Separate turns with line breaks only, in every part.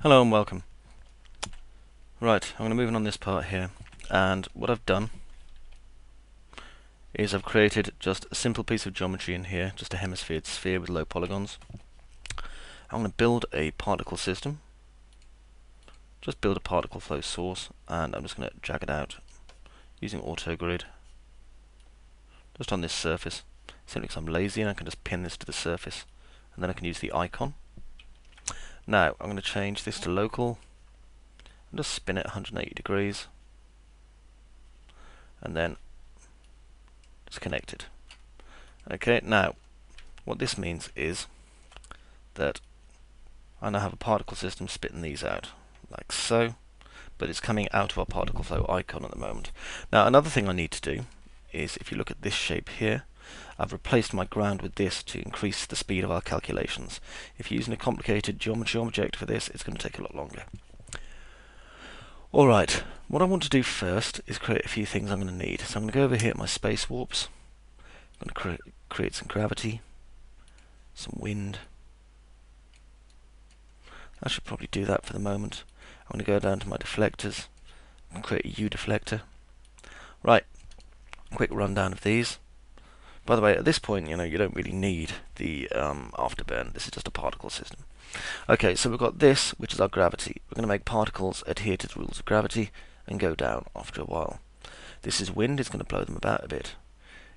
Hello and welcome. Right, I'm going to move on this part here, and what I've done is I've created just a simple piece of geometry in here, just a hemisphered sphere with low polygons. I'm going to build a particle system, just build a particle flow source, and I'm just going to drag it out using auto grid just on this surface, simply because I'm lazy and I can just pin this to the surface, and then I can use the icon. Now I'm going to change this to local and just spin it 180 degrees and then it's connected. Okay, now what this means is that I now have a particle system spitting these out like so, but it's coming out of our particle flow icon at the moment. Now another thing I need to do is, if you look at this shape here, I've replaced my ground with this to increase the speed of our calculations. If you're using a complicated geometry object for this, it's going to take a lot longer. Alright, what I want to do first is create a few things I'm going to need. So I'm going to go over here at my space warps. I'm going to create some gravity, some wind. I should probably do that for the moment. I'm going to go down to my deflectors and create a U deflector. Right, quick rundown of these. By the way, at this point, you don't really need the afterburn. This is just a particle system. Okay, so we've got this, which is our gravity. We're going to make particles adhere to the rules of gravity and go down after a while. This is wind, it's going to blow them about a bit.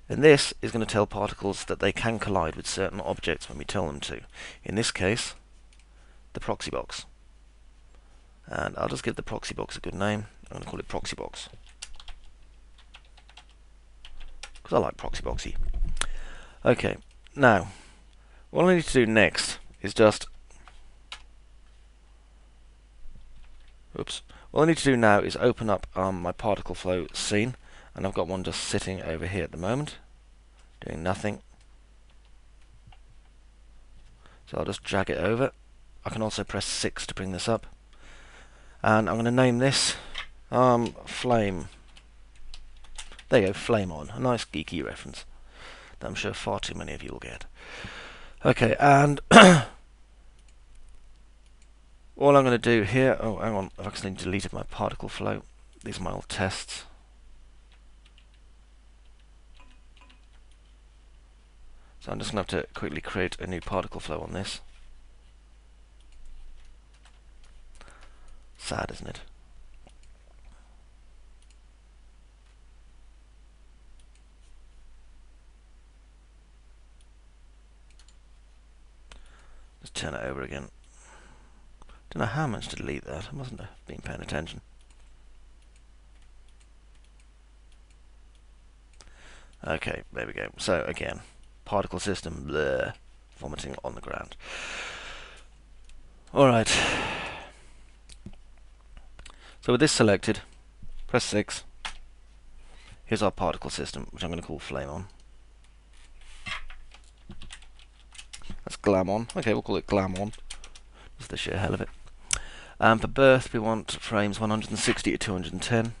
And this is going to tell particles that they can collide with certain objects when we tell them to. In this case, the proxy box. And I'll just give the proxy box a good name. I'm going to call it proxy box, because I like proxy boxy. Okay, now, what I need to do next is just... What I need to do now is open up my particle flow scene, and I've got one just sitting over here at the moment, doing nothing. So I'll just drag it over. I can also press 6 to bring this up. And I'm going to name this Flame. There you go, Flame On. A nice geeky reference that I'm sure far too many of you will get. Okay, and all I'm going to do here... Oh, hang on, I've accidentally deleted my particle flow. These are my old tests. So I'm just going to have to quickly create a new particle flow on this. Sad, isn't it? Let's turn it over again. Don't know how much to delete that. I mustn't have been paying attention. Okay, there we go. So again, particle system, blur, vomiting on the ground. Alright. So with this selected, press 6. Here's our particle system, which I'm going to call Flame On. That's Glam On. Okay, we'll call it Glam On. Just the sheer hell of it. And for birth, we want frames 160 to 210.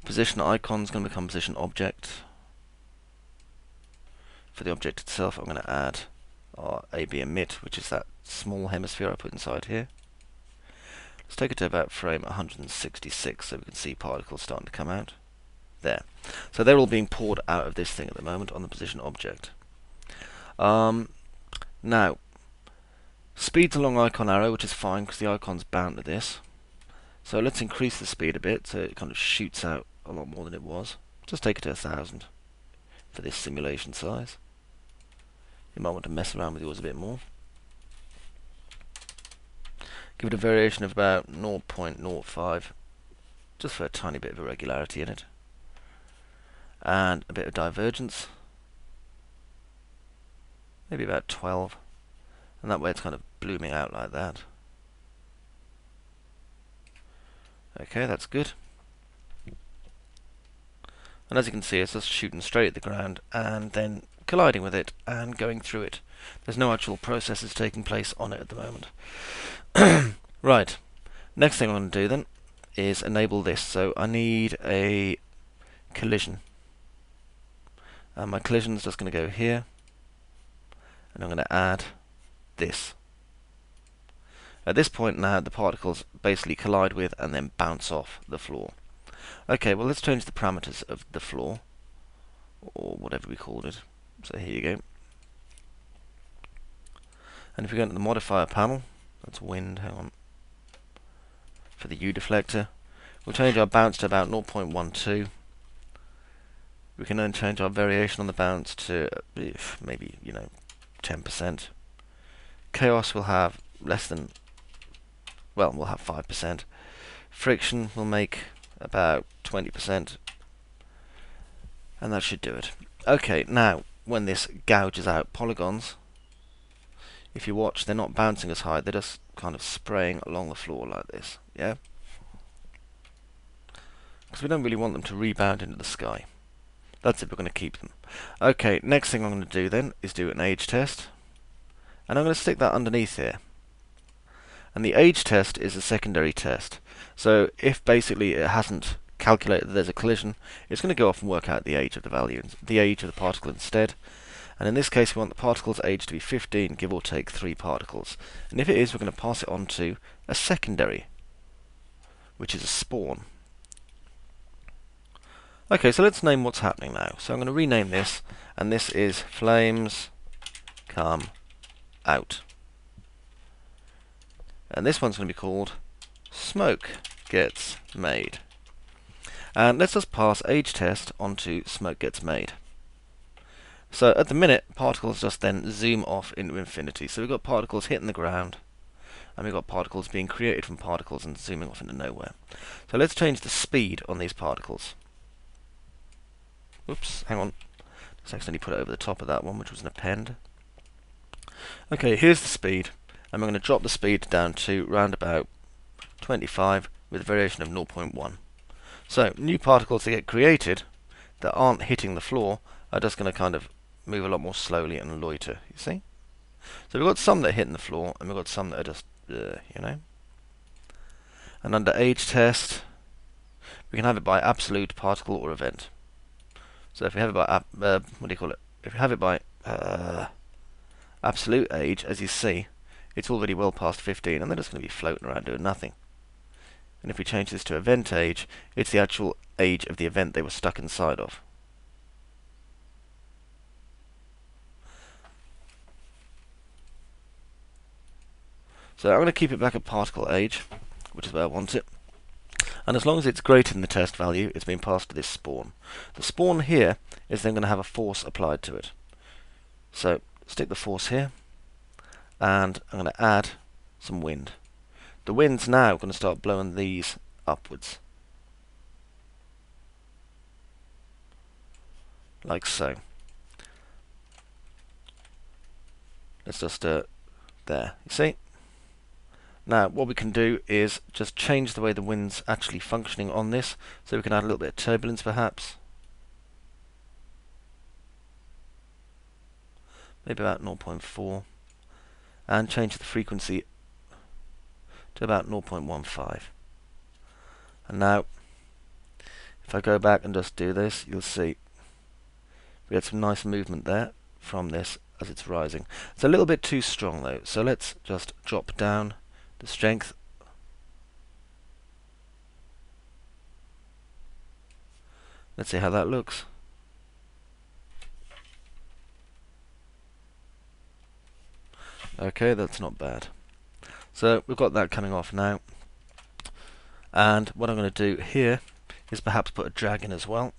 Position icon is going to become position object. For the object itself, I'm going to add our AB emit, which is that small hemisphere I put inside here. Let's take it to about frame 166 so we can see particles starting to come out. There. So they're all being poured out of this thing at the moment on the position object. Now, speed's a long icon arrow, which is fine because the icon's bound to this. So let's increase the speed a bit so it kind of shoots out a lot more than it was. Just take it to 1000 for this simulation size. You might want to mess around with yours a bit more. Give it a variation of about 0.05, just for a tiny bit of irregularity in it. And a bit of divergence. Maybe about 12. And that way it's kind of blooming out like that. Okay, that's good. And as you can see, it's just shooting straight at the ground and then colliding with it and going through it. There's no actual processes taking place on it at the moment. Right, next thing I'm going to do then is enable this. So I need a collision. And my collision is just going to go here. And I'm going to add this. At this point now, the particles basically collide with and then bounce off the floor. Okay, well let's change the parameters of the floor, or whatever we called it. So here you go. And if we go into the modifier panel, that's wind, hang on, for the U deflector, we'll change our bounce to about 0.12. We can then change our variation on the bounce to maybe, 10%. Chaos will have less than, well, we'll have 5%. Friction will make about 20%. And that should do it. Okay, now, when this gouges out polygons, if you watch, they're not bouncing as high, they're just kind of spraying along the floor like this, yeah? Because we don't really want them to rebound into the sky. That's it, we're going to keep them. Okay, next thing I'm going to do then is do an age test. And I'm going to stick that underneath here. And the age test is a secondary test. So if basically it hasn't calculated that there's a collision, it's going to go off and work out the age of the value, the age of the particle instead. And in this case we want the particle's age to be 15, give or take 3 particles. And if it is, we're going to pass it on to a secondary, which is a spawn. Okay, so let's name what's happening now. So I'm going to rename this, and this is flames come out. And this one's going to be called smoke gets made. And let's just pass age test onto smoke gets made. So at the minute, particles just then zoom off into infinity. So we've got particles hitting the ground, and we've got particles being created from particles and zooming off into nowhere. So let's change the speed on these particles. Oops, hang on. Just accidentally put it over the top of that one, which was an append. Okay, here's the speed, and we're going to drop the speed down to round about 25 with a variation of 0.1. So new particles that get created that aren't hitting the floor are just going to kind of move a lot more slowly and loiter, you see? So we've got some that are hitting the floor, and we've got some that are just, And under age test, we can have it by absolute, particle, or event. So if we have it by, If we have it by absolute age, as you see, it's already well past 15, and they're just going to be floating around doing nothing. And if we change this to event age, it's the actual age of the event they were stuck inside of. So I'm going to keep it back at particle age, which is where I want it. And as long as it's greater than the test value, it's being passed to this spawn. The spawn here is then going to have a force applied to it. So stick the force here, and I'm going to add some wind. The wind's now going to start blowing these upwards, like so. Let's just there, you see? Now what we can do is just change the way the wind's actually functioning on this, so we can add a little bit of turbulence perhaps. Maybe about 0.4, and change the frequency to about 0.15. And now if I go back and just do this, you'll see we get some nice movement there from this as it's rising. It's a little bit too strong though, so let's just drop down the strength. Let's see how that looks. Okay, that's not bad. So we've got that coming off now. And what I'm going to do here is perhaps put a drag in as well.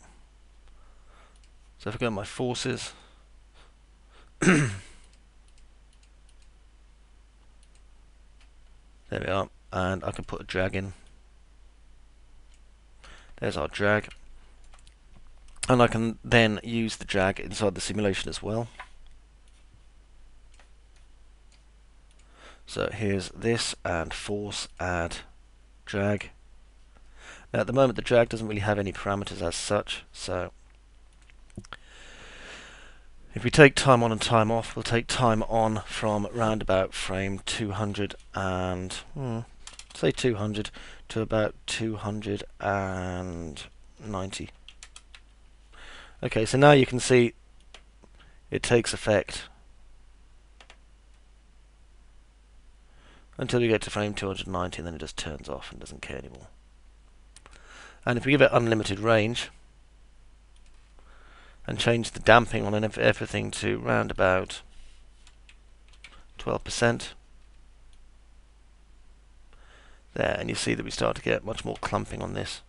So if I go to my forces, there we are, and I can put a drag in. There's our drag. And I can then use the drag inside the simulation as well. So here's this, and force, add, drag. Now at the moment the drag doesn't really have any parameters as such, so if we take time on and time off, we'll take time on from round about frame 200 and say 200 to about 290. Okay, so now you can see it takes effect. until we get to frame 290, and then it just turns off and doesn't care anymore. And if we give it unlimited range and change the damping on everything to round about 12%, there, and you see that we start to get much more clumping on this,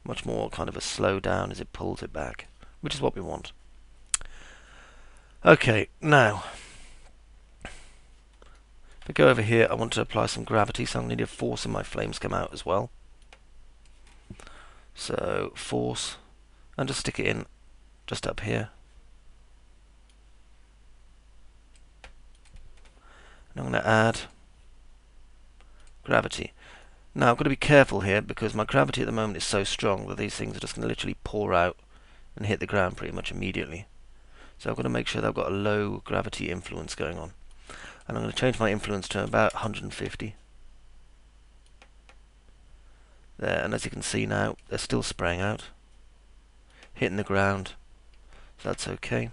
much more kind of a slow down as it pulls it back, which is what we want. Okay, now if I go over here, I want to apply some gravity, so I'm going to need a force in my flames come out as well. So force, and just stick it in just up here. And I'm going to add gravity. Now I've got to be careful here because my gravity at the moment is so strong that these things are just going to literally pour out and hit the ground pretty much immediately. So I've got to make sure that I've got a low gravity influence going on. And I'm going to change my influence to about 150. There, and as you can see now, they're still spraying out, hitting the ground, so that's okay.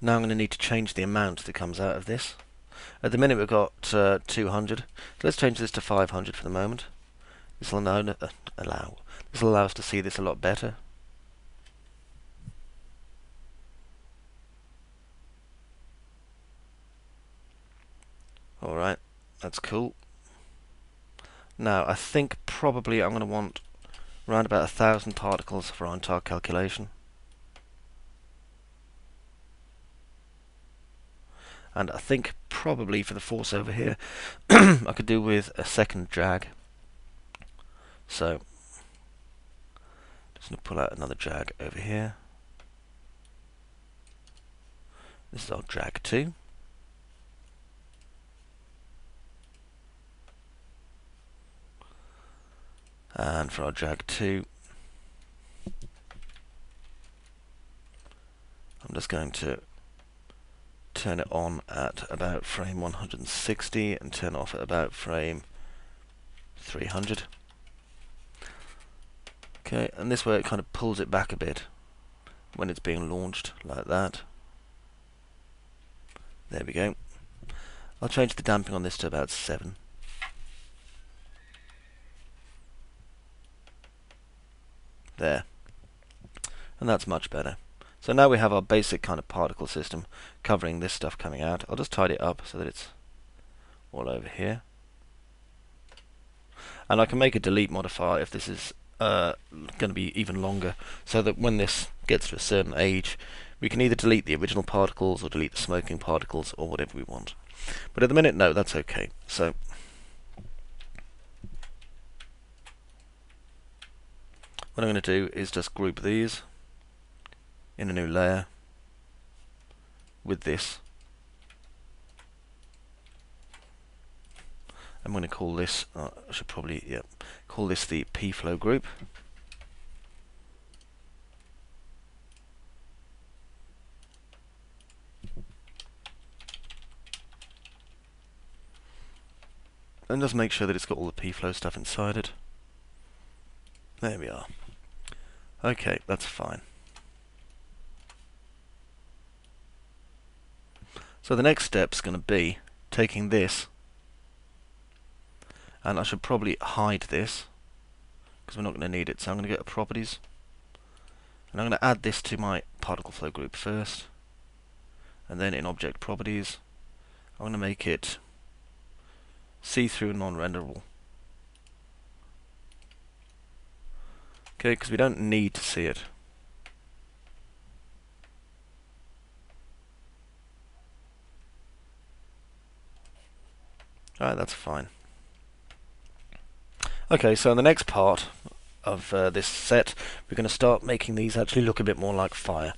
Now I'm going to need to change the amount that comes out of this. At the minute we've got 200, so let's change this to 500 for the moment. This will allow us to see this a lot better. Alright, that's cool. Now I think probably I'm going to want around about 1,000 particles for our entire calculation. And I think probably for the force over here I could do with a second drag. So just going to pull out another drag over here. This is our drag 2. And for our drag 2, I'm just going to turn it on at about frame 160 and turn it off at about frame 300. Okay, and this way it kind of pulls it back a bit when it's being launched, like that. There we go. I'll change the damping on this to about 7. There. And that's much better. So now we have our basic kind of particle system covering this stuff coming out. I'll just tidy it up so that it's all over here. And I can make a delete modifier if this is going to be even longer, so that when this gets to a certain age, we can either delete the original particles or delete the smoking particles or whatever we want. But at the minute, no, that's okay. So what I'm going to do is just group these in a new layer with this. I'm going to call this, I should probably call this the P-flow group. And just make sure that it's got all the P-flow stuff inside it. There we are. Okay, that's fine. So the next step's going to be taking this, and I should probably hide this because we're not going to need it. So I'm going to go to Properties, and I'm going to add this to my particle flow group first, and then in Object Properties I'm going to make it see-through and non-renderable. Okay, because we don't need to see it. Alright, that's fine. Okay, so in the next part of this set, we're going to start making these actually look a bit more like fire.